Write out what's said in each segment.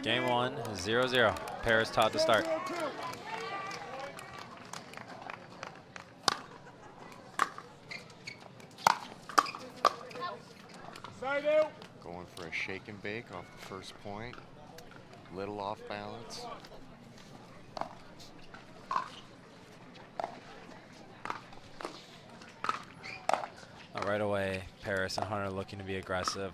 Game 1, 0-0. Parris, Todd to start. Going for a shake and bake off the first point. Little off balance. Right away, Parris and Hunter looking to be aggressive.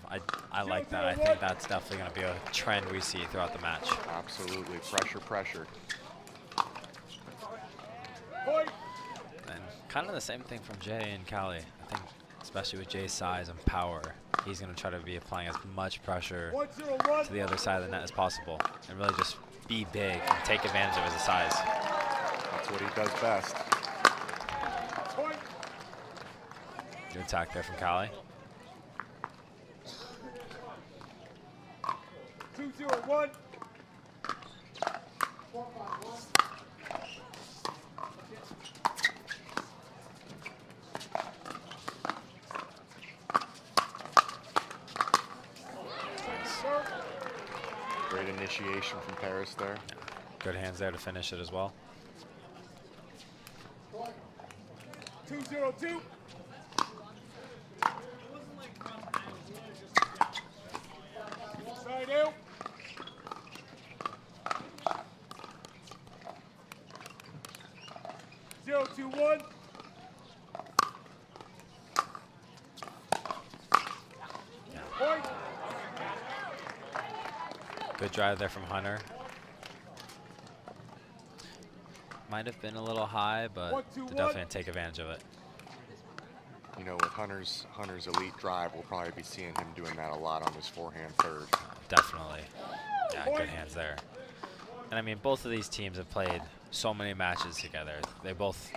I like that. I think that's definitely going to be a trend we see throughout the match. Absolutely. Pressure, pressure. And kind of the same thing from Jay and Callie. I think, especially with Jay's size and power, he's going to try to be applying as much pressure to the other side of the net as possible and really just be big and take advantage of his size. That's what he does best. Good attack there from Callie. 2-0-1. Great initiation from Parris there. Good hands there to finish it as well. 2-0-2. Side out. 0-2-1. Point. Good drive there from Hunter. Might have been a little high, but they're definitely going to take advantage of it. You know, with Hunter's elite drive, we'll probably be seeing him doing that a lot on his forehand third. Definitely. Yeah, good hands there. And I mean, both of these teams have played so many matches together. They both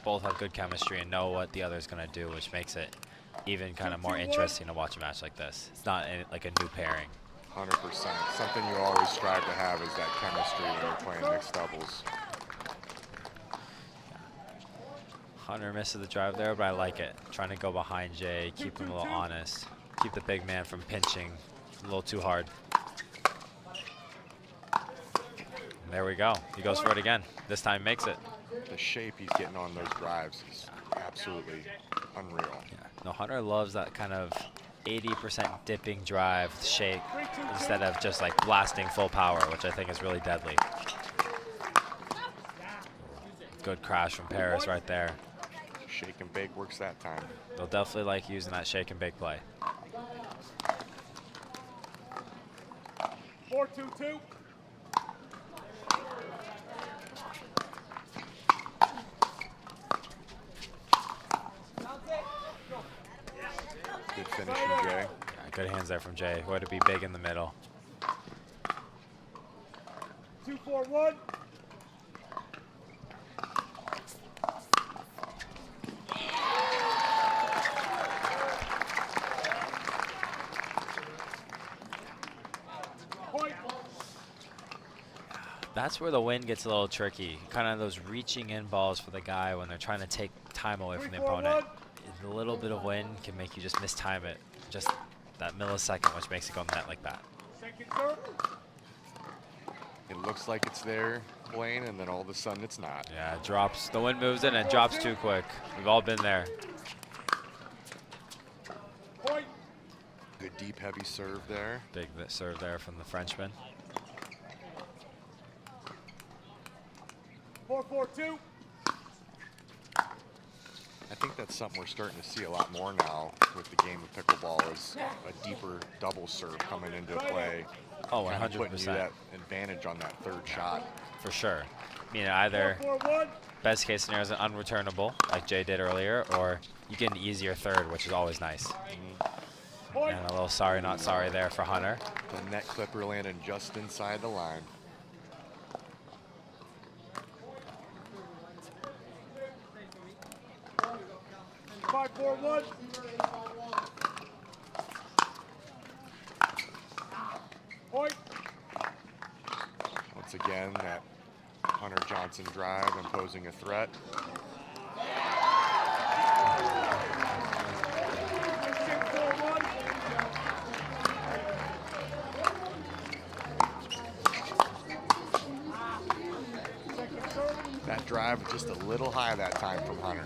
have good chemistry and know what the other is going to do, which makes it even kind of more interesting to watch a match like this. It's not like a new pairing. 100%. Something you always strive to have is that chemistry when you're playing mixed doubles. Hunter misses the drive there, but I like it. Trying to go behind Jay, keep him a little honest. Keep the big man from pinching a little too hard. And there we go. He goes for it again. This time makes it. The shape he's getting on those drives is absolutely unreal. Yeah. No, Hunter loves that kind of 80% dipping drive shake instead of just like blasting full power, which I think is really deadly. Good crash from Parris right there. Shake and bake works that time. They'll definitely like using that shake and bake play. 4-2-2. Good finish from Jay. Yeah, good hands there from Jay. Way to be big in the middle. 2-4-1. That's where the win gets a little tricky. Kind of those reaching in balls for the guy when they're trying to take time away from the opponent. A little bit of wind can make you just mistime it. Just that millisecond, which makes it go net like that. It looks like it's there, Blaine, and then all of a sudden it's not. Yeah, it drops. The wind moves in and it drops too quick. We've all been there. Good deep, heavy serve there. Big serve there from the Frenchman. 4-4-2. I think that's something we're starting to see a lot more now with the game of pickleball is a deeper double serve coming into play. Oh, kind of putting you 100%. that advantage on that third shot. For sure. I mean, either best case scenario is an unreturnable, like Jay did earlier, or you get an easier third, which is always nice. And a little sorry, not sorry there for Hunter. The net clipper landed just inside the line. Five, 4-1. Point. Once again, that Hunter Johnson drive imposing a threat. drive just a little high that time from Hunter.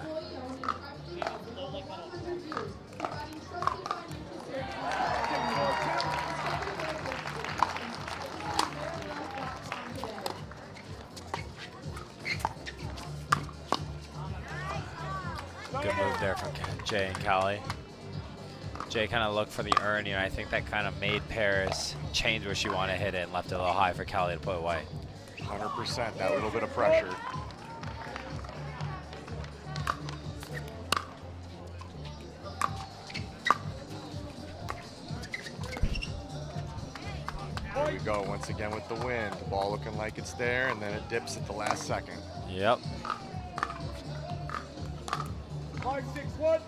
Good move there from Jay and Callie. Jay kind of looked for the earn, and I think that kind of made Parris change where she wanted to hit it and left it a little high for Callie to put away. 100%, that little bit of pressure. There we go, once again with the wind. The ball looking like it's there, and then it dips at the last second. Yep. 5-6-1.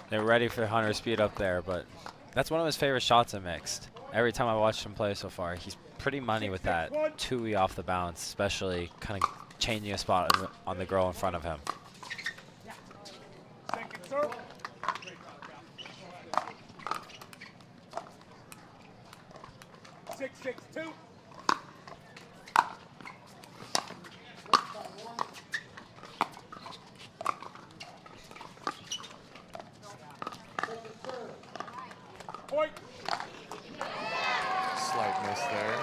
They're ready for Hunter's speed up there, but that's one of his favorite shots in mixed. Every time I watched him play so far, he's pretty money with that two-way off the bounce, especially kind of changing a spot on the girl in front of him. Second serve. 6-6-2. Point. Slight miss there.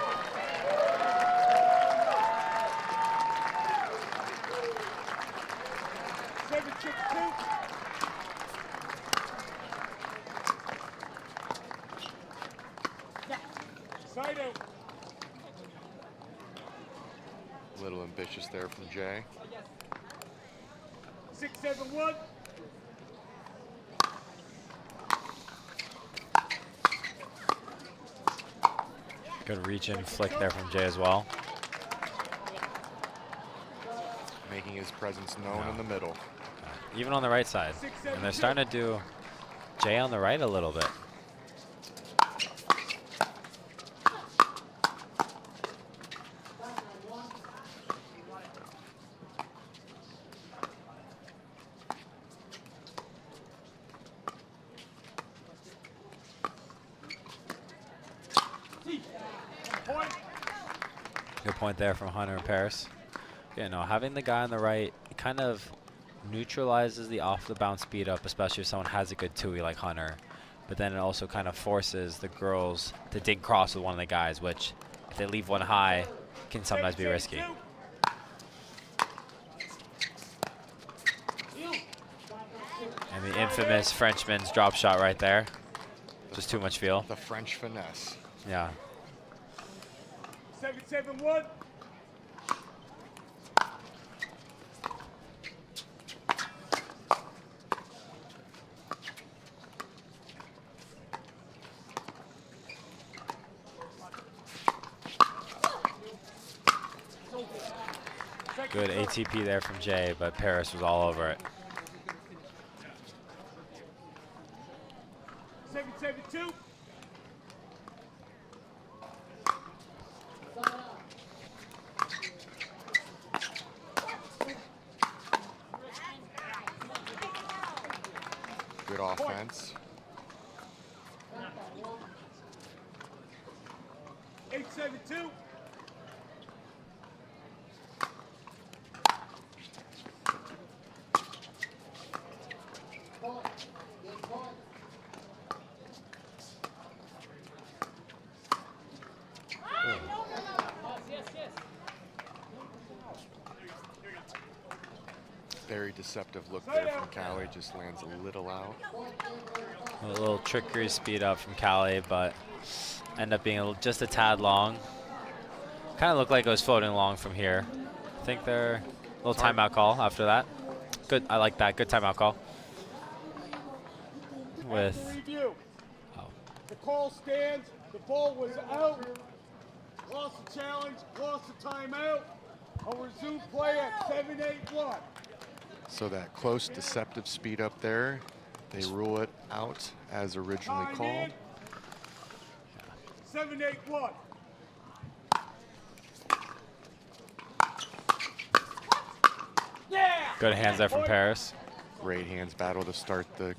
Seven, 6-2. Side out. A little ambitious there from Jay. 6-7-1. Good reach in flick there from Jay as well. Making his presence known in the middle. Even on the right side. And they're starting to do Jay on the right a little bit. Good point there from Hunter and Parris. You know, having the guy on the right, it kind of neutralizes the off the bounce speed up, especially if someone has a good two-way like Hunter. But then it also kind of forces the girls to dig cross with one of the guys, which if they leave one high, can sometimes be risky. And the infamous Frenchman's drop shot right there. Just too much feel. The French finesse. Yeah. 7-7-1. Good ATP there from Jay, but Parris was all over it. 7-7-2. Good offense. 8-7-2. Very deceptive look there from Callie, just lands a little out. A little trickery speed up from Callie, but end up being just a tad long. Kind of looked like it was floating along from here. I think they're a little timeout call after that. Good, I like that. Good timeout call. With Review. The call stands. The ball was out. Lost the challenge. Lost the timeout. I'll resume play at 7-8-1. So that close deceptive speed up there, they rule it out as originally called. 7-8-1. Good hands there from Parris. Great hands battle to start the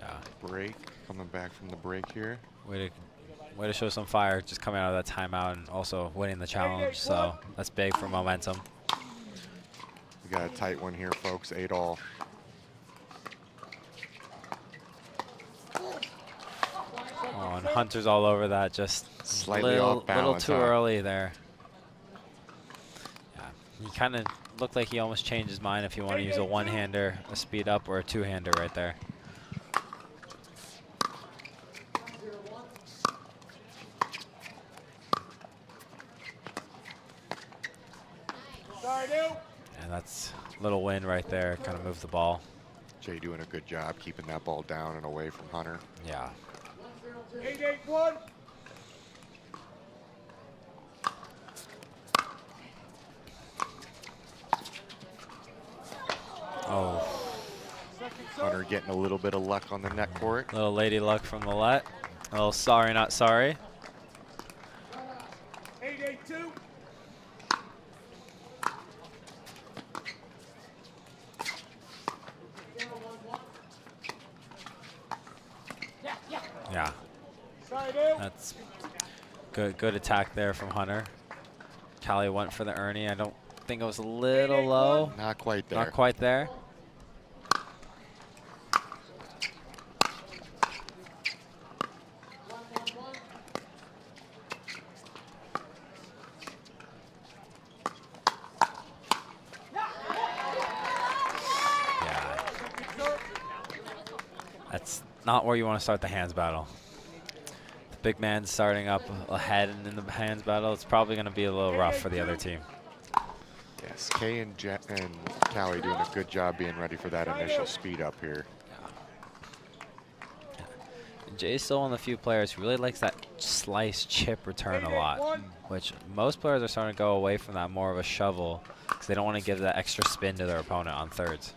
break. Coming back from the break here. Way to show some fire just coming out of that timeout and also winning the challenge. So that's big for momentum. We got a tight one here, folks. 8-all. Oh, and Hunter's all over that. Just Slightly off balance, little too early there. Yeah, he kind of looked like he almost changed his mind if you want to use a one-hander, a speed up, or a two-hander right there. And that's a little win right there. Kind of moved the ball. Jay doing a good job keeping that ball down and away from Hunter. Yeah. 8-8-1. Oh. Hunter getting a little bit of luck on the net court. Little lady luck from the let. A little sorry, not sorry. 8-8-2. Yeah. That's good attack there from Hunter. Callie went for the Ernie. I don't think it was a little low. Not quite there. Not quite there. That's not where you want to start the hands battle. The big man's starting up ahead in the hands battle. It's probably going to be a little rough for the other team. Yes, Kay and Callie doing a good job being ready for that initial speed up here. And Jay's still one of the few players who really likes that slice chip return a lot, which most players are starting to go away from that, more of a shovel, because they don't want to give that extra spin to their opponent on thirds.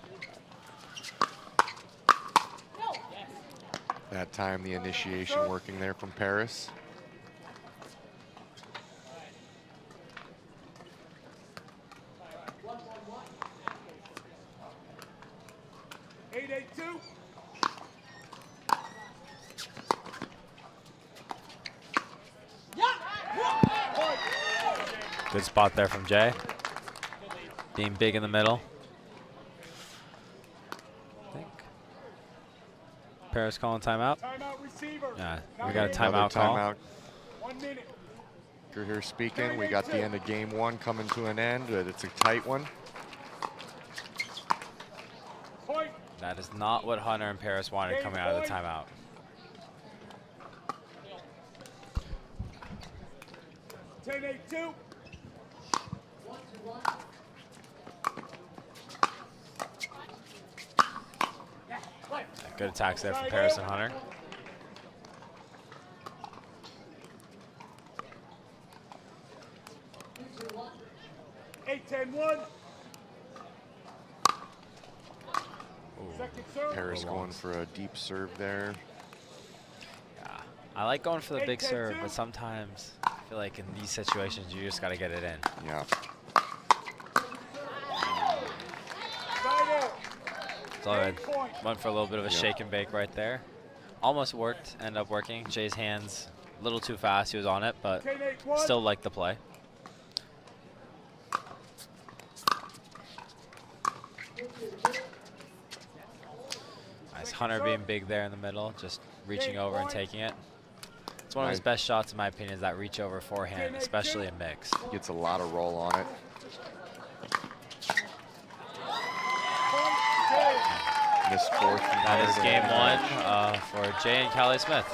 That time the initiation working there from Parris. Good spot there from Jay. Being big in the middle. I think Parris calling timeout. Yeah, we got a timeout call. Timeout. 1 minute. You're here speaking. We got the end of game one coming to an end. It's a tight one. That is not what Hunter and Parris wanted coming out of the timeout. Good attacks there from Parris and Hunter. Parris going for a deep serve there. Yeah, I like going for the big serve, but sometimes I feel like in these situations you just got to get it in. Yeah. So I went for a little bit of a shake and bake right there. Almost worked, ended up working. Jay's hands a little too fast. He was on it, but still liked the play. Nice Hunter being big there in the middle, just reaching over and taking it. It's one of his best shots, in my opinion, is that reach over forehand, especially in mix. Gets a lot of roll on it. Missed fourth. That is game one for Jay and Callie Smith.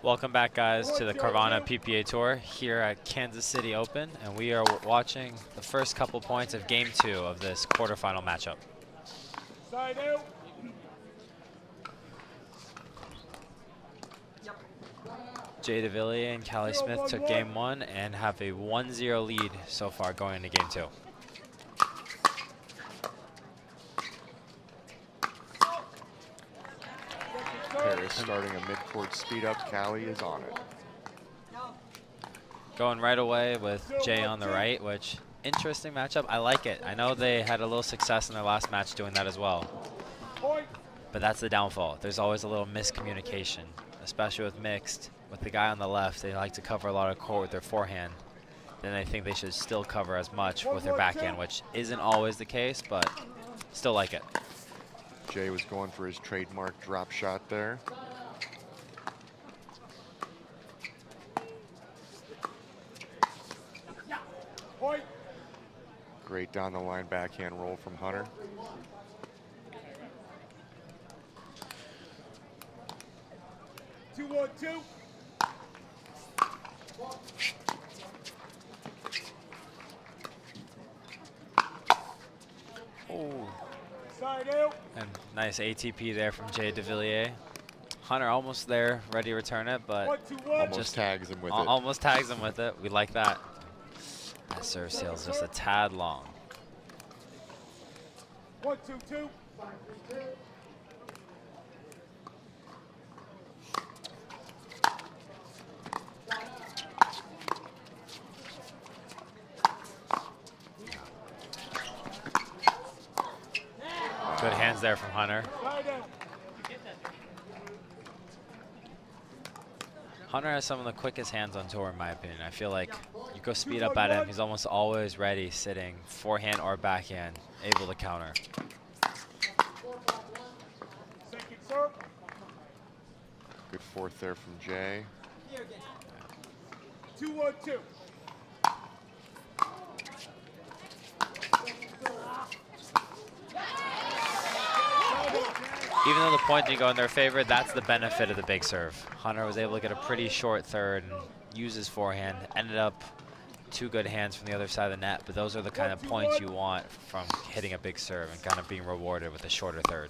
Welcome back, guys, to the Carvana PPA Tour here at Kansas City Open, and we are watching the first couple points of game two of this quarterfinal matchup. Jay Devilliers and Callie Smith took game one and have a 1-0 lead so far going into game two. Parris starting a mid-court speed up. Callie is on it. Going right away with Jay on the right, which interesting matchup. I like it. I know they had a little success in their last match doing that as well. But that's the downfall. There's always a little miscommunication, especially with mixed. With the guy on the left, they like to cover a lot of court with their forehand. Then they think they should still cover as much with their backhand, which isn't always the case, but still like it. Jay was going for his trademark drop shot there. Great down the line backhand roll from Hunter. Two on two. Oh. Side out. And nice ATP there from Jay Devilliers. Hunter almost there, ready to return it, but Almost just tags him with it. almost tags him with it. We like that. That serve seal's just a tad long. 1-2-2. Good hands there from Hunter. Hunter has some of the quickest hands on tour, in my opinion. I feel like you go speed up at him, he's almost always ready, sitting, forehand or backhand, able to counter. Second serve. Good fourth there from Jay. 2-on-2. Even though the point didn't go in their favor, that's the benefit of the big serve. Hunter was able to get a pretty short third and use his forehand. Ended up 2 good hands from the other side of the net, but those are the kind of points you want from hitting a big serve and kind of being rewarded with a shorter third.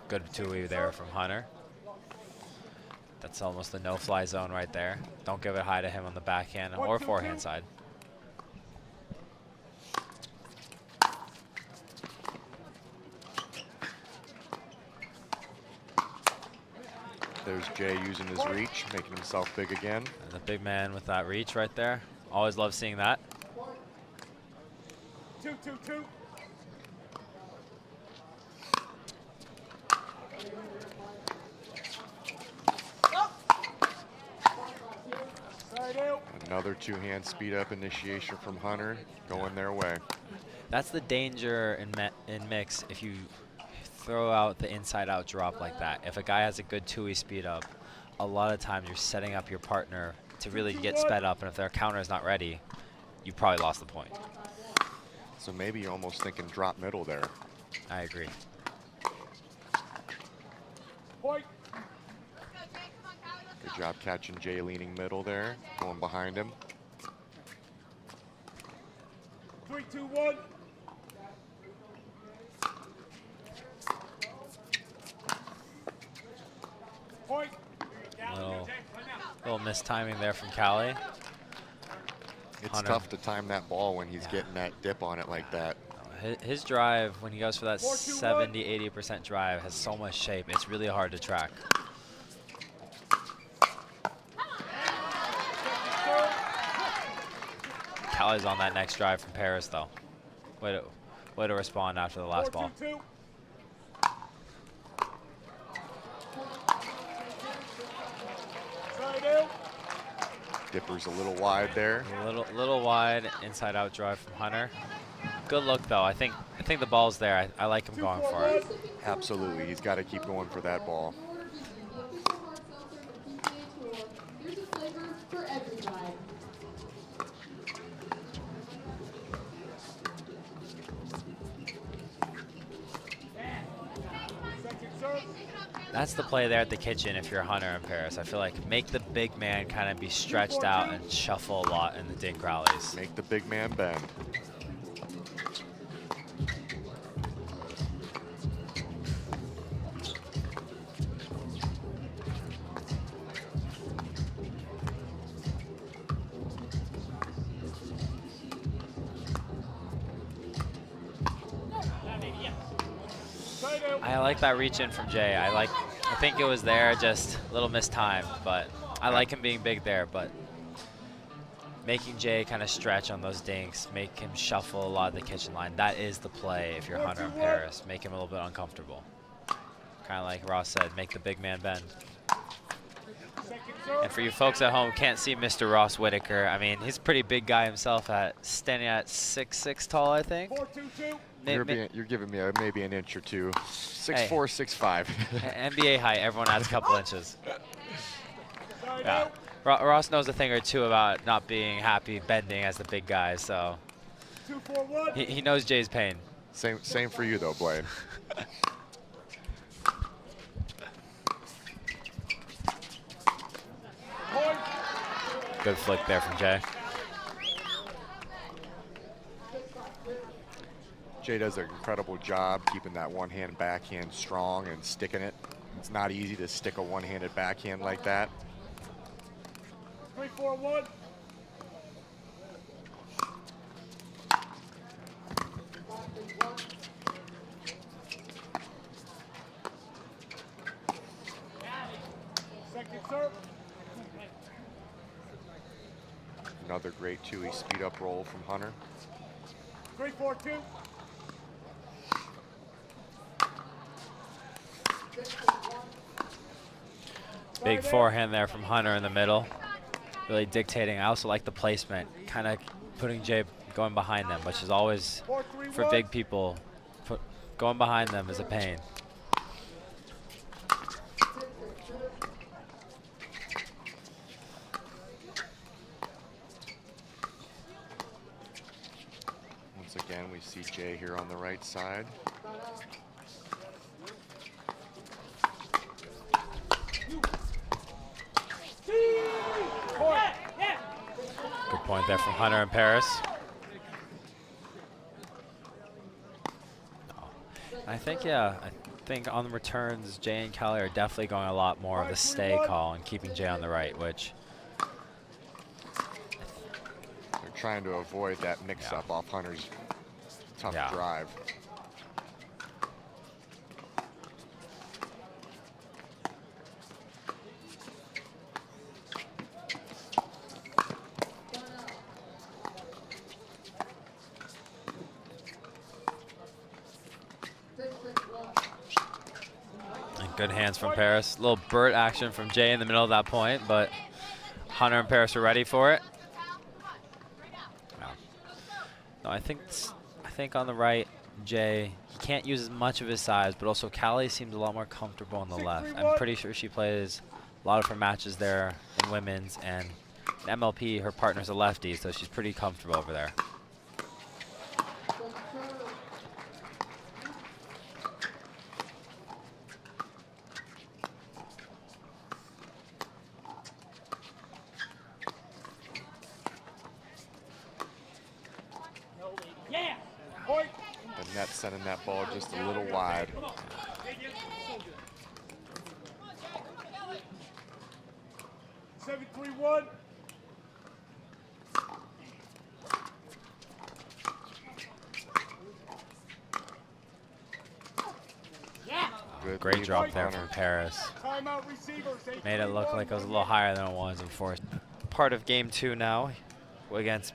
Good two-way there from Hunter. That's almost the no-fly zone right there. Don't give it high to him on the backhand or forehand side. There's Jay using his reach, making himself big again. And the big man with that reach right there. Always love seeing that. 2-2-2. Side out. Another two-hand speed-up initiation from Hunter, going their way. That's the danger in mix if you throw out the inside-out drop like that. If a guy has a good two-way speed up, a lot of times you're setting up your partner to really get sped up, and if their counter is not ready, you probably lost the point. So maybe you're almost thinking drop middle there. I agree. Point. Good job catching Jay leaning middle there, going behind him. 3-2-1. Point. Little mistiming there from Callie. It's Hunter. tough to time that ball when he's getting that dip on it like that. His drive, when he goes for that 70–80% drive, has so much shape. It's really hard to track. Callie's on that next drive from Parris, though. Way to respond after the last ball. 4-2-2. Side out. Dipper's a little wide there. A little wide inside out drive from Hunter. Good look though. I think the ball's there. I like him going for it. Absolutely, he's got to keep going for that ball. That's the play there at the kitchen if you're Hunter and Parris. I feel like make the big man kind of be stretched out and shuffle a lot in the dink rallies. Make the big man bend. I like that reach in from Jay. I think it was there, just a little mistimed, but I like him being big there. But making Jay kind of stretch on those dinks, make him shuffle a lot of the kitchen line. That is the play if you're Hunter and Parris. Make him a little bit uncomfortable. Kind of like Ross said, make the big man bend. And for you folks at home who can't see Mr. Ross Whitaker, I mean, he's a pretty big guy himself, standing at 6'6" tall, I think. You're giving me maybe an inch or two. 6'4", Hey. 6'5". NBA height, everyone adds a couple inches. Yeah. Ross knows a thing or two about not being happy bending as the big guy, so he knows Jay's pain. Same for you though, Blaine. Good flick there from Jay. Jay does an incredible job keeping that one-hand backhand strong and sticking it. It's not easy to stick a one-handed backhand like that. 3-4-1. Second serve. Another great 2-E speed-up roll from Hunter. 3-4-2. Big forehand there from Hunter in the middle. Really dictating. I also like the placement, kind of putting Jay going behind them, which is always, for big people, going behind them is a pain. Once again, we see Jay here on the right side. Good point there from Hunter and Parris. I think on the returns, Jay and Callie are definitely going a lot more of the stay call and keeping Jay on the right, which They're trying to avoid that mix-up off Hunter's tough drive. good hands from Parris. A little Burt action from Jay in the middle of that point, but Hunter and Parris are ready for it. No, I think on the right, Jay, he can't use as much of his size, but also Callie seems a lot more comfortable on the left. I'm pretty sure she plays a lot of her matches there in women's, and in MLP, her partner's a lefty, so she's pretty comfortable over there. The net sending that ball just a little wide. Seven, 3-1. Great drop there from Parris. Timeout receivers. Made it look like it was a little higher than it was, of course. Part of game 2 now against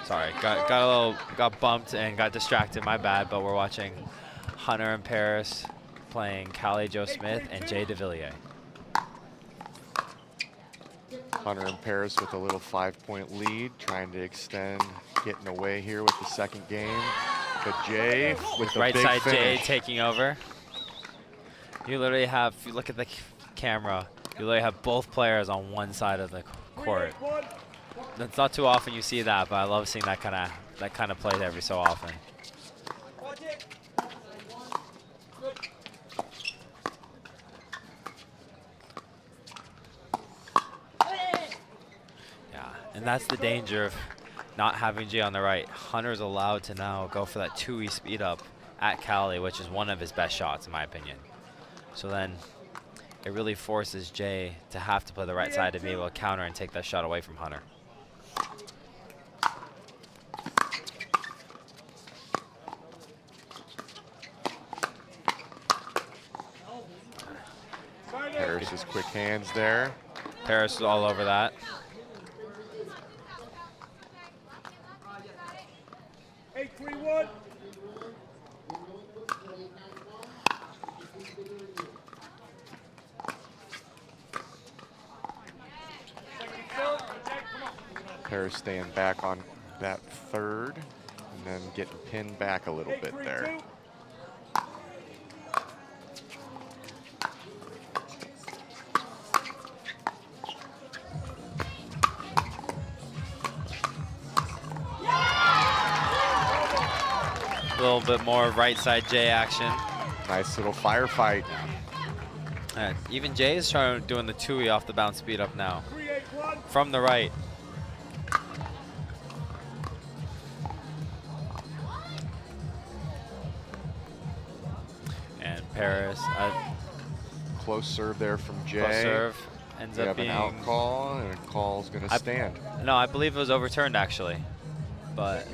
Sorry, got bumped and got distracted, my bad, but we're watching Hunter and Parris playing Callie Joe Smith and Jay Devilliers. Hunter and Parris with a little 5-point lead, trying to extend, getting away here with the second game. But Jay with the right big side finish. Jay taking over. You literally have, if you look at the camera, you literally have both players on one side of the court. It's not too often you see that, but I love seeing that kind of play every so often. Yeah, and that's the danger of not having Jay on the right. Hunter's allowed to now go for that 2-E speed up at Callie, which is one of his best shots in my opinion. So then it really forces Jay to have to play the right side to be able to counter and take that shot away from Hunter. Parris's quick hands there. Parris is all over that. 8-3-1. Parris staying back on that third and then getting pinned back a little bit there. A little bit more right side Jay action. Nice little firefight. Even Jay is doing the two-y off the bounce speed up now. From the right. And Parris. Close serve there from Jay. Close serve. Ends We up have being an out call, and a call's going to stand. No, I believe it was overturned actually. But.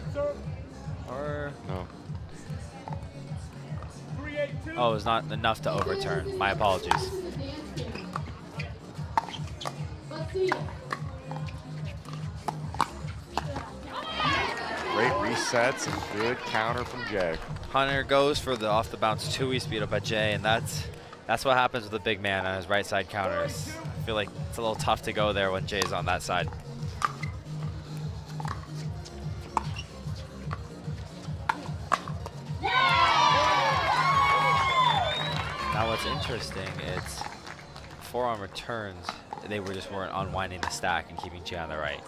Or. No. Oh, it was not enough to overturn. My apologies. Great resets and good counter from Jay. Hunter goes for the off the bounce two-y speed up at Jay, and that's what happens with the big man on his right side counters. I feel like it's a little tough to go there when Jay's on that side. Now what's interesting, it's forearm returns, they just weren't unwinding the stack and keeping Jay on the right.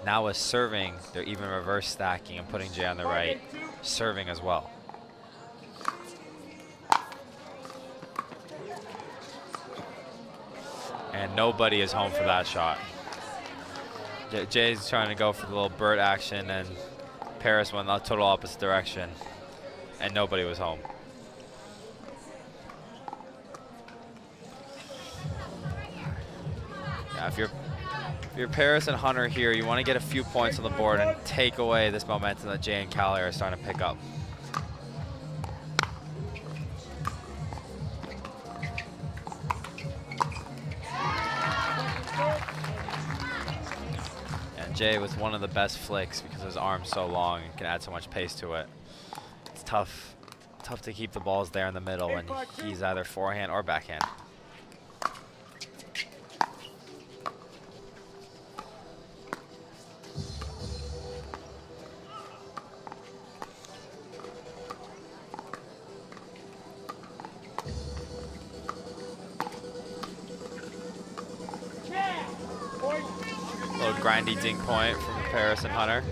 Now with serving, they're even reverse stacking and putting Jay on the right, serving as well. And nobody is home for that shot. Jay's trying to go for the little bird action, and Parris went the total opposite direction, and nobody was home. Yeah, if you're Parris and Hunter here, you want to get a few points on the board and take away this momentum that Jay and Callie are starting to pick up. And Jay with one of the best flicks because his arm's so long and can add so much pace to it. It's tough to keep the balls there in the middle when he's either forehand or backhand. Little grindy dink point from Parris and Hunter.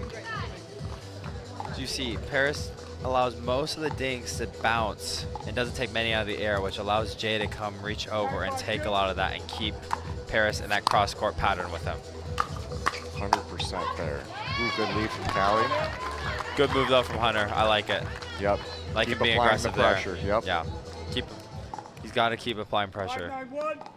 As you see, Parris allows most of the dinks to bounce and doesn't take many out of the air, which allows Jay to come reach over and take a lot of that and keep Parris in that cross-court pattern with him. 100% there. Ooh, good lead from Callie. Good move though from Hunter. I like it. Yep. Like keep it being applying aggressive the pressure. there. Yep. Yeah. He's got to keep applying pressure. 5-9-1.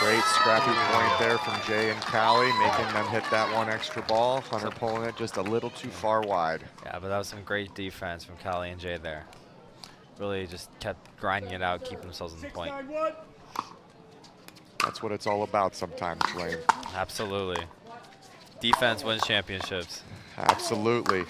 Great scrappy point there from Jay and Callie, making them hit that one extra ball. Hunter pulling it just a little too far wide. Yeah, but that was some great defense from Callie and Jay there. Really just kept grinding it out, keeping themselves on the point. 6-9-1. That's what it's all about sometimes, Lane. Absolutely. Defense wins championships. Absolutely.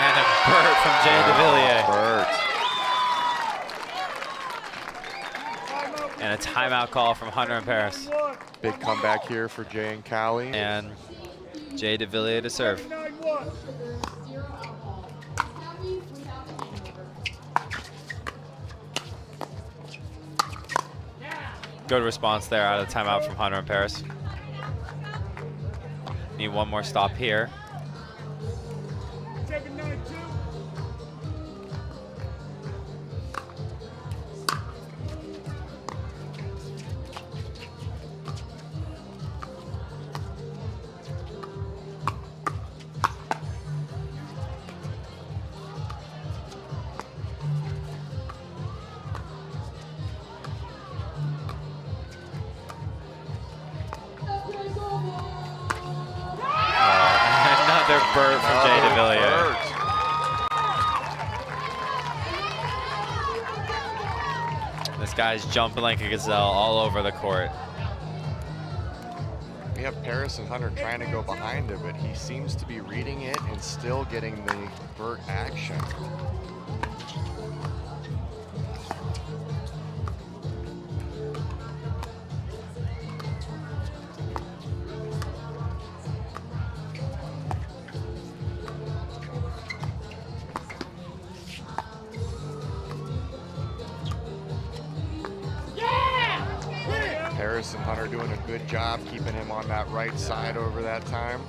And a bird from Jay Devilliers. Birds. And a timeout call from Hunter and Parris. Big comeback here for Jay and Callie. And Jay Devilliers to serve. 7-9-1. Good response there out of the timeout from Hunter and Parris. Need one more stop here. 7-9-2. Jay Devilliers. This guy's jumping like a gazelle all over the court. We have Parris and Hunter trying to go behind it, but he seems to be reading it and still getting the vert action. Parris and Hunter doing a good job keeping him on that right side over that time.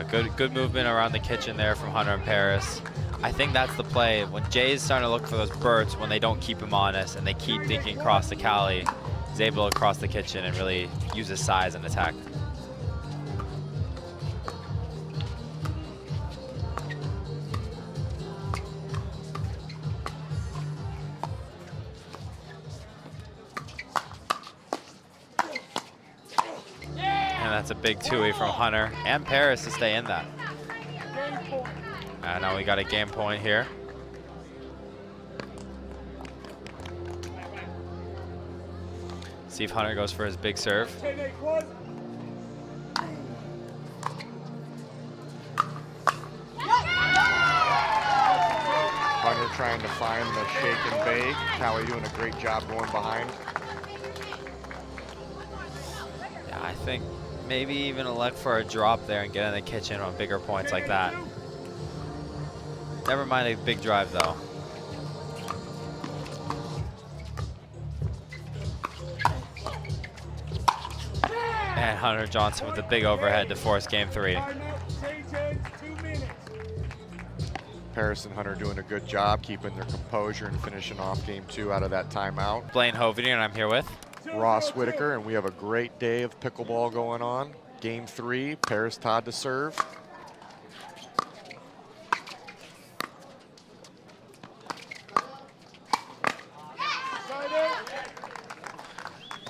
Good movement around the kitchen there from Hunter and Parris. I think that's the play. When Jay's starting to look for those bursts, when they don't keep him honest and they keep thinking across to Callie, he's able to cross the kitchen and really use his size and attack. That's a big two-way from Hunter and Parris to stay in that. And now we got a game point here. See if Hunter goes for his big serve. Hunter trying to find the shake and bake. Callie doing a great job going behind. Yeah, I think maybe even elect for a drop there and get in the kitchen on bigger points like that. Never mind a big drive though. And Hunter Johnson with a big overhead to force game 3. Parris and Hunter doing a good job keeping their composure and finishing off game 2 out of that timeout. Blaine Hovey, and I'm here with Ross Whitaker, and we have a great day of pickleball going on. Game 3, Parris Todd to serve.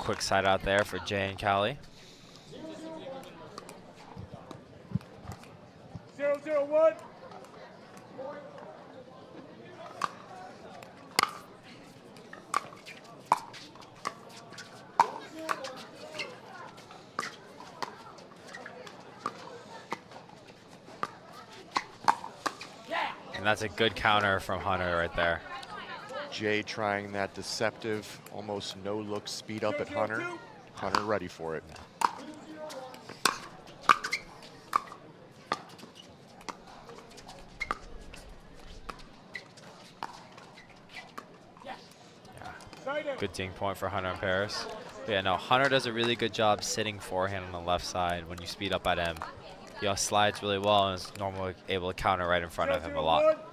quick side out there for Jay and Callie. 0-0-1. And that's a good counter from Hunter right there. Jay trying that deceptive, almost no-look speed up at Hunter. Hunter ready for it. Yeah. Good ding point for Hunter and Parris. But yeah, no, Hunter does a really good job sitting forehand on the left side when you speed up at him. He slides really well and is normally able to counter right in front of him a lot.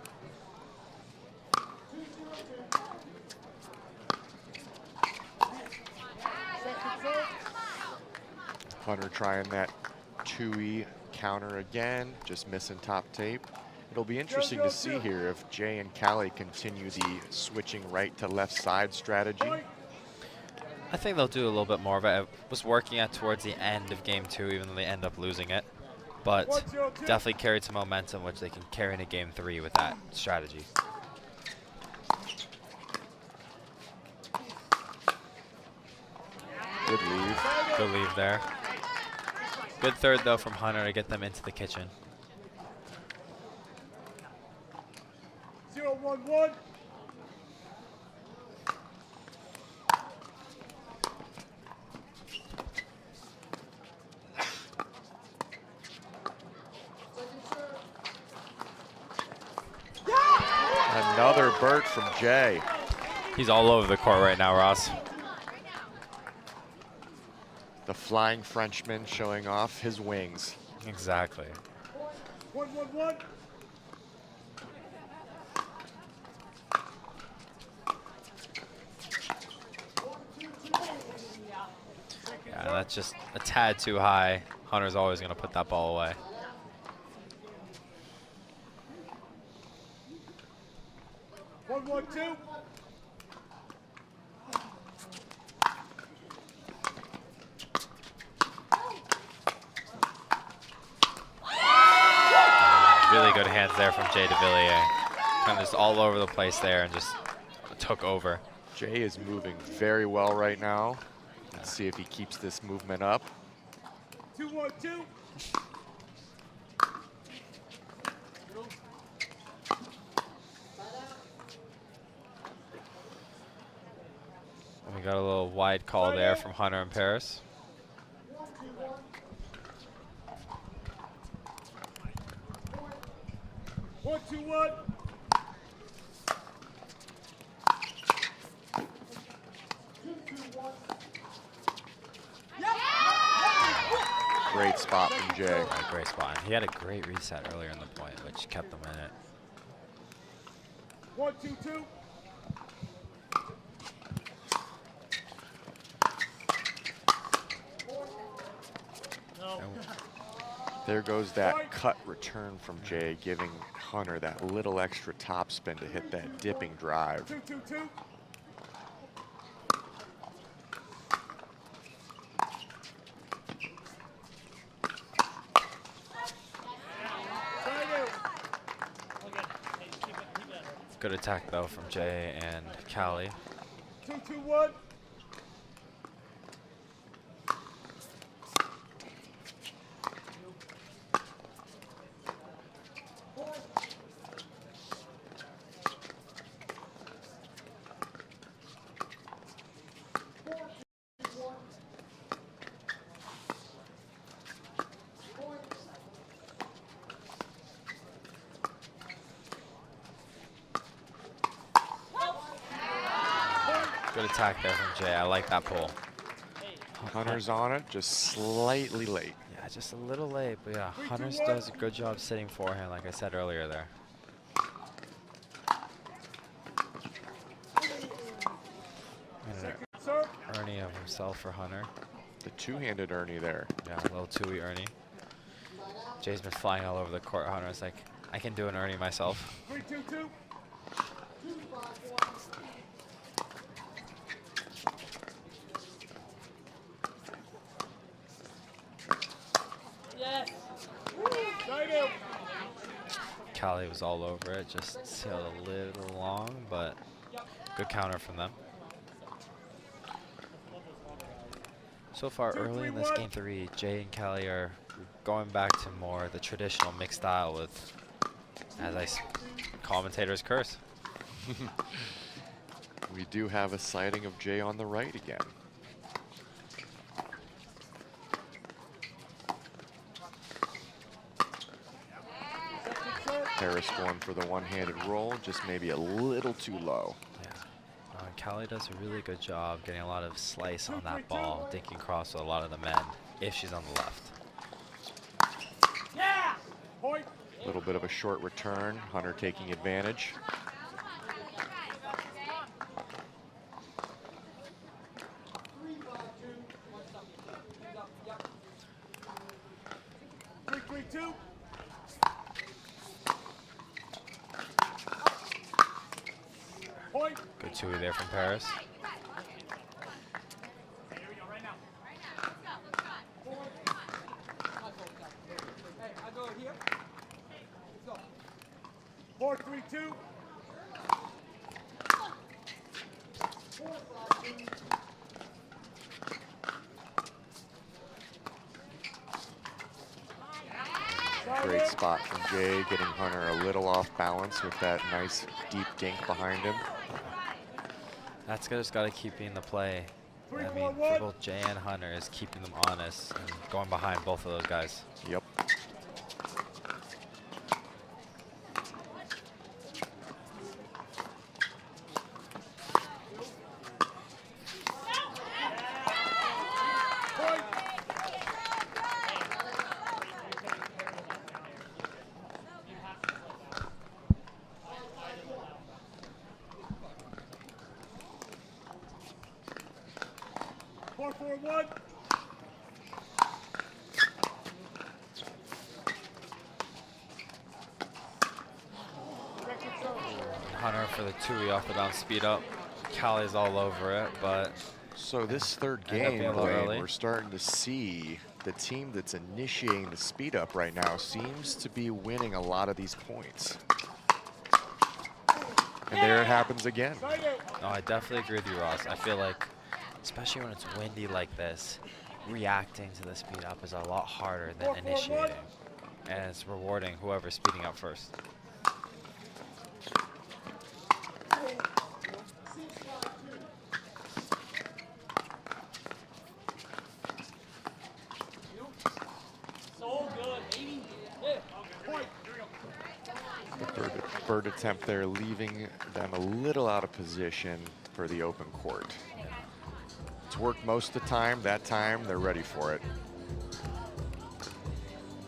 Hunter trying that 2E counter again, just missing top tape. It'll be interesting to see here if Jay and Callie continue the switching right to left side strategy. I think they'll do a little bit more of it. It was working at towards the end of game 2, even though they end up losing it. But definitely carried some momentum, which they can carry into game 3 with that strategy. Good leave. Good leave there. Good third, though, from Hunter to get them into the kitchen. 0-1-1. Another Burt from Jay. He's all over the court right now, Ross. The flying Frenchman showing off his wings. Exactly. 1-1-1. Yeah, that's just a tad too high. Hunter's always going to put that ball away. 1-1-2. Really good hands hands there from Jay Devilliers. Kind of just all over the place there and just took over. Jay is moving very well right now. Let's see if he keeps this movement up. 2-1-2. And we got a little wide call there from Hunter and Parris. One, 2-1. Great spot from Jay. Yeah, great spot. And he had a great reset earlier in the point, which kept him in it. 1-2-2. There goes that cut return from Jay, giving Hunter that little extra top spin to hit that dipping drive. 2-2-2. Good attack though from Jay and Callie. 2-2-1. Good attack there from Jay. I like that pull. Hunter's on it, just slightly late. Yeah, just a little late, but yeah, Hunter does a good job sitting forehand, like I said earlier there. And an Ernie of himself for Hunter. The two-handed Ernie there. Yeah, a little two-y Ernie. Jay's been flying all over the court. Hunter's like, I can do an Ernie myself. 3-2-2. Callie was all over it, just sailed a little long, but good counter from them. So far early in this game 3, Jay and Callie are going back to more the traditional mixed style with, as commentators curse. We do have a sighting of Jay on the right again. Parris going for the one-handed roll, just maybe a little too low. Yeah. Callie does a really good job getting a lot of slice on that ball, dinking across with a lot of the men if she's on the left. Yeah. Point. A little bit of a short return, Hunter taking advantage. Good two there from Parris. Four, 3-2. Great spot from Jay, getting Hunter a little off balance with that nice deep dink behind him. That's just got to keep being the play. I mean, for both Jay and Hunter is keeping them honest and going behind both of those guys. Yep. Hunter for the two-y off the bounce speed up. Callie's all over it, but so this third game, we're starting to see the team that's initiating the speed up right now seems to be winning a lot of these points. And there it happens again. No, I definitely agree with you, Ross. I feel like, especially when it's windy like this, reacting to the speed up is a lot harder than initiating. And it's rewarding whoever's speeding up first. Third attempt there, leaving them a little out of position for the open court. It's worked most of the time. That time, they're ready for it.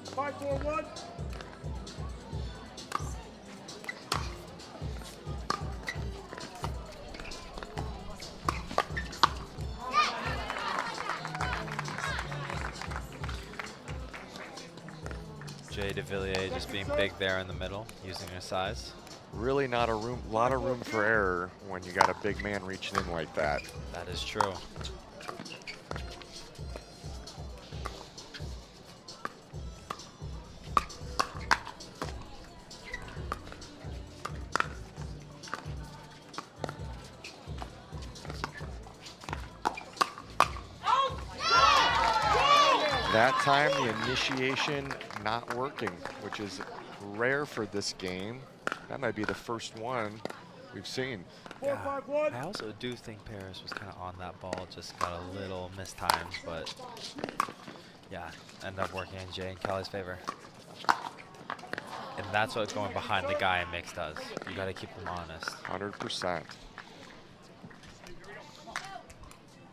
5-4-1. Jay Devilliers just being big there in the middle, using his size. Really not a lot of room for error when you got a big man reaching in like that. That is true. That time, the initiation not working, which is rare for this game. That might be the first one we've seen. 4-5-1. I also do think Parris was kind of on that ball, just got a little mistimed, but yeah, ended up working in Jay and Callie's favor. And that's what going behind the guy in mix does. You got to keep them honest. 100%.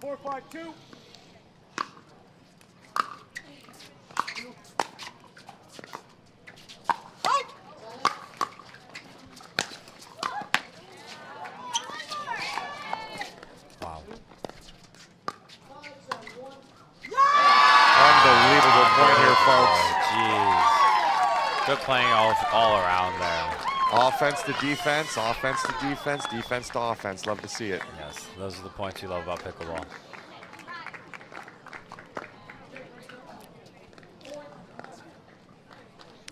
4-5-2. Wow. Unbelievable point here, folks. Jeez. Good playing all around there. Offense to defense, offense to defense, defense to offense. Love to see it. Yes, those are the points you love about pickleball.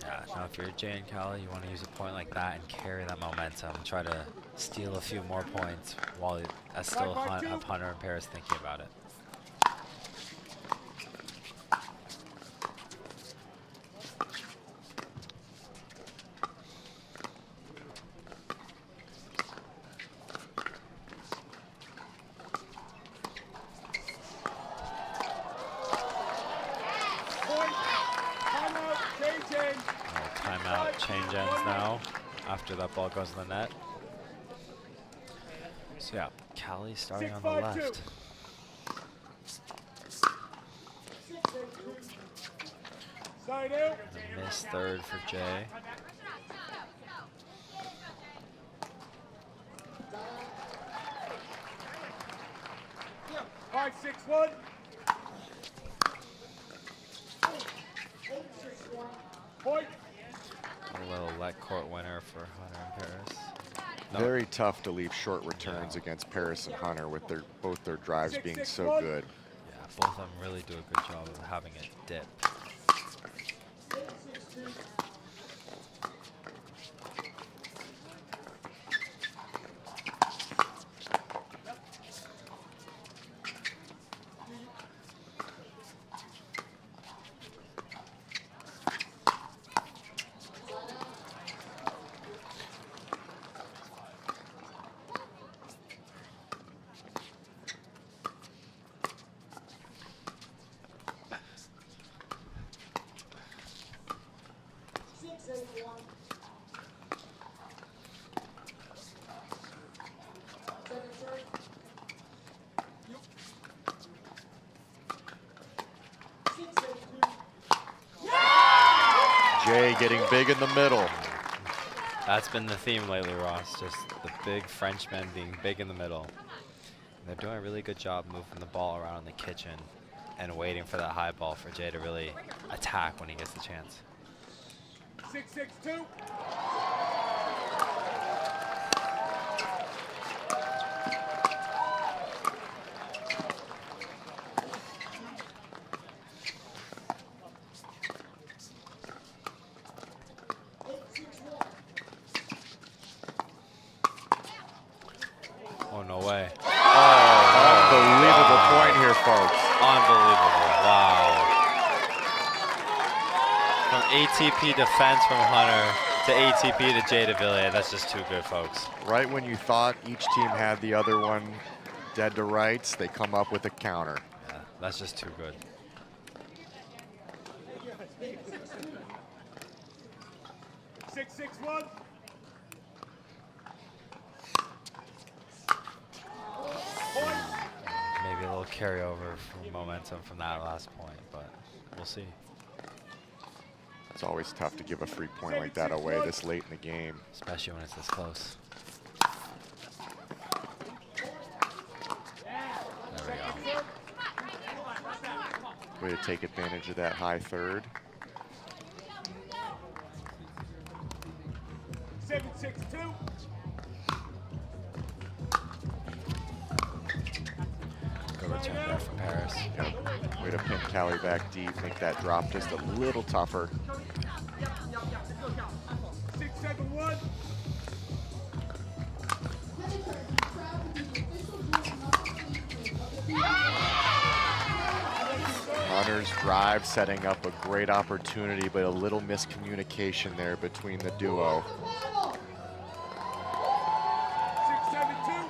Yeah, now if you're Jay and Callie, you want to use a point like that and carry that momentum. Try to steal a few more points while I still have Hunter and Parris thinking about it. Timeout, change ends now after that ball goes in the net. So yeah, Callie starting on the left. Side out. The miss third for Jay. Yeah. 5-6-1. Point. A little let court winner for Hunter and Parris. No. Very tough to leave short returns against Parris and Hunter with both their drives being so good. Yeah, both of them really do a good job of having it dip. Jay getting big in the middle. That's been the theme lately, Ross. Just the big Frenchmen being big in the middle. And they're doing a really good job moving the ball around in the kitchen and waiting for that high ball for Jay to really attack when he gets the chance. 6-6-2. folks. Unbelievable. Wow. From ATP defense from Hunter to ATP to Jay Devilliers. That's just too good, folks. Right when you thought each team had the other one dead to rights, they come up with a counter. Yeah, that's just too good. Six, 6-1. Maybe a little carryover from momentum from that last point, but we'll see. It's always tough to give a free point like that away this late in the game. Especially when it's this close. There we go. Way to take advantage of that high third. 7-6-2. Good return there from Parris. Yep. Way to pin Callie back deep, make that drop just a little tougher. 6-7-1. Hunter's drive setting up a great opportunity, but a little miscommunication there between the duo. 6-7-2.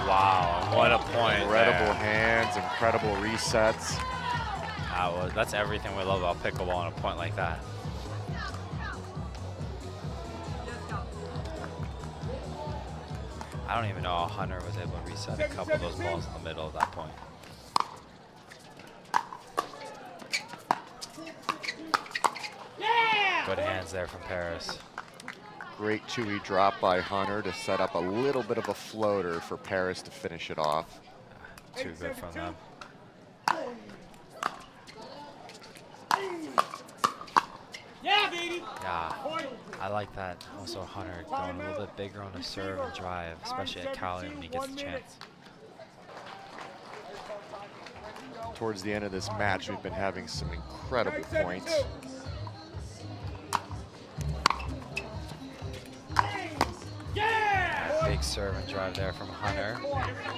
Wow, what a point. Incredible there. hands, incredible resets. That's everything we love about pickleball on a point like that. I don't even know how Hunter was able to reset a couple of those balls in the middle of that point. Good hands there from Parris. Great 2-E drop by Hunter to set up a little bit of a floater for Parris to finish it off. Too good from them. Yeah, baby. Yeah, I like that. Also, Hunter going a little bit bigger on the serve and drive, especially at Callie when he gets the chance. Towards the end of this match, we've been having some incredible points. Big serve and drive there from Hunter,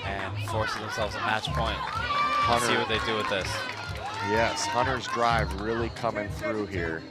and forces themselves a match point. Hunter, Let's see what they do with this. yes, Hunter's drive really coming through here.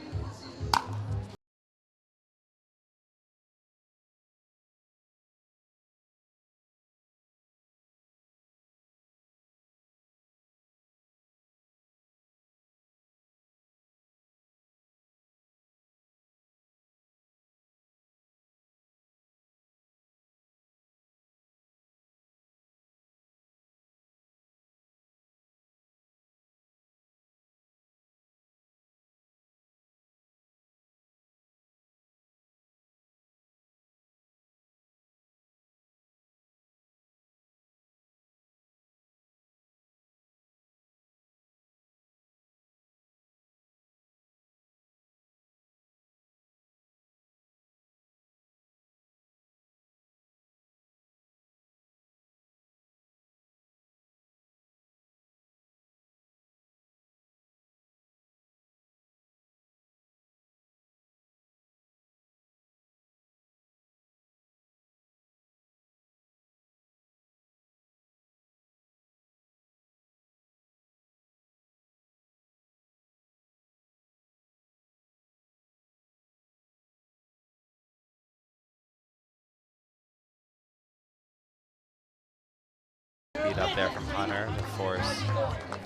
Beat up there from Hunter to force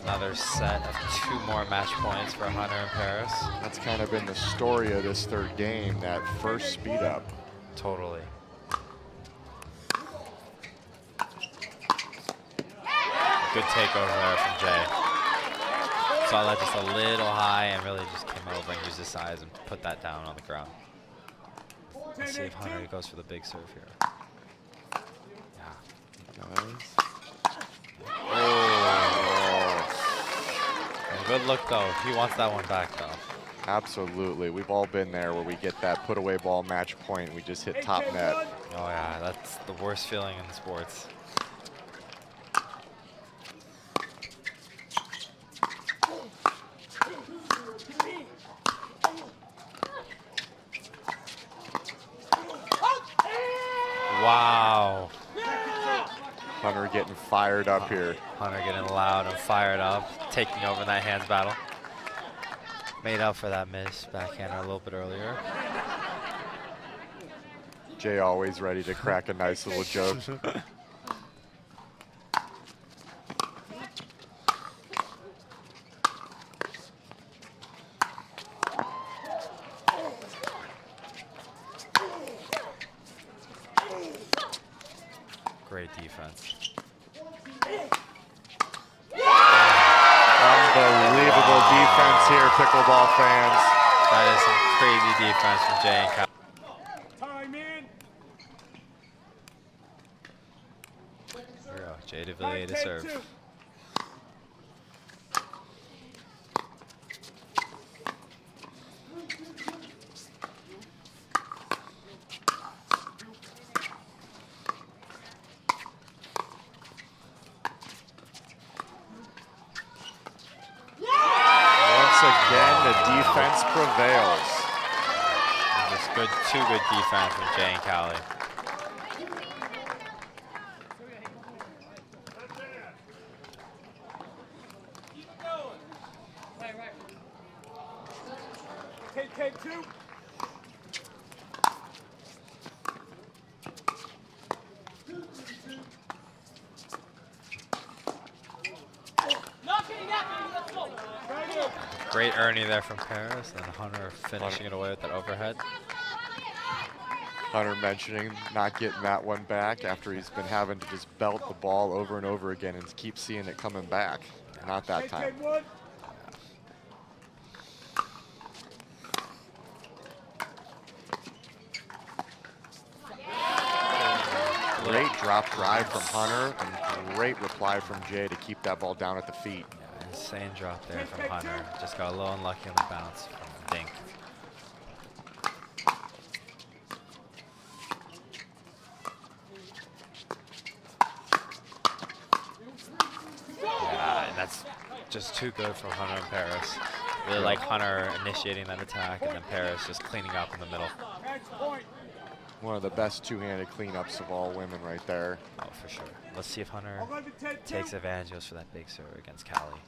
another set of 2 more match points for Hunter and Parris. That's kind of been the story of this third game, that first speed up. Totally. Good takeover there from Jay. Saw that just a little high and really just came over and used his size and put that down on the ground. Let's see if Hunter goes for the big serve here. Yeah. Oh. Good look, though. He wants that one back, though. Absolutely. We've all been there where we get that put away ball match point. We just hit top net. Oh, yeah. That's the worst feeling in sports. Wow. Hunter getting fired up here. Hunter getting loud and fired up, taking over that hands battle. Made up for that miss backhander a little bit earlier. Jay always ready to crack a nice little joke. Great defense. Unbelievable defense here, pickleball fans. That is some crazy defense from Jay and Callie. Time in. Here we go. Jay Devilliers to serve. Once again, the defense prevails. And just two good defense from Jay and Callie. Take two. Great Ernie there from Parris, and Hunter finishing it away with that overhead. Hunter mentioning not getting that one back after he's been having to just belt the ball over and over again and keep seeing it coming back. Not that time. Great drop drive from Hunter and great reply from Jay to keep that ball down at the feet. Yeah, insane drop there from Hunter. Just got a little unlucky on the bounce from Dink. Yeah, and that's just too good from Hunter and Parris. Really like Hunter initiating that attack and then Parris just cleaning up in the middle. One of the best two-handed cleanups of all women right there. Oh, for sure. Let's see if Hunter takes advantage, goes for that big serve against Callie.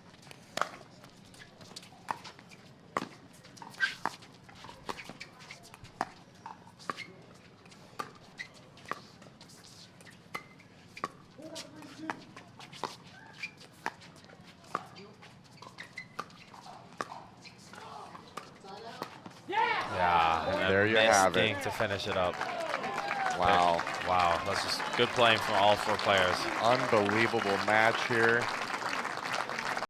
Yeah, and there you have it. Dink to finish it up. Wow. Wow, that's just good playing from all four players. Unbelievable match here.